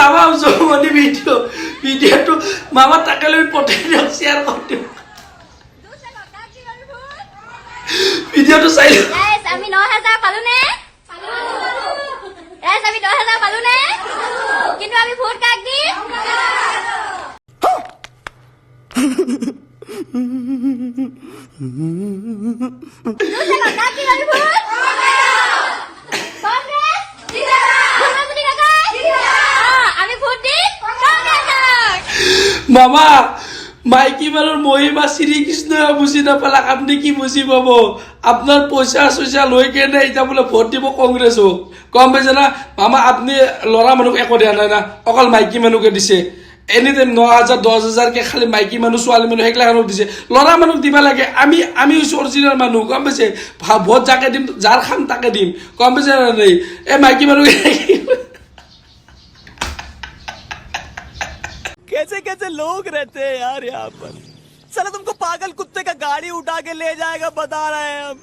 চাবা জমনি ভিডিঅ'টো মামা তাকে লৈ পঠাই দিয়ক শ্বেয়াৰ কৰি দিয়ক ভিডিঅ'টো চাই আমি ৯,০০০ পালো নে আমি ১০,০০০ পালো নে কিন্তু আমি ভোট কাক দিম মামা মাইকী মানুহৰ মহিমা শ্ৰীকৃষ্ণ বুজি নাপালাক আপুনি কি বুজি পাব আপোনাৰ পইচা চইচা লৈ কেনে এতিয়া বোলে ভোট দিব কংগ্ৰেছক গম পাইছে না মামা আপুনি ল'ৰা মানুহক একো দিয়া নাই না অকল মাইকী মানুহকে দিছে এনি টাইম ৯,০০০ ১০,০০০ কে খালি মাইকী মানুহ ছোৱালী মানুহ সেইগিলাখনক দিছে ল'ৰা মানুহক দিবা লাগে আমি হৈছোঁ অৰিজিনেল মানুহ গম পাইছে ভোট যাকে দিম যাৰ খাম তাকে দিম গম পাইছে না নাই এই মাইকী মানুহ कैसे कैसे लोग रहते हैं यार यहाँ पर साला तुमको पागल कुत्ते का गाड़ी उठा के ले जाएगा बता रहे हैं हम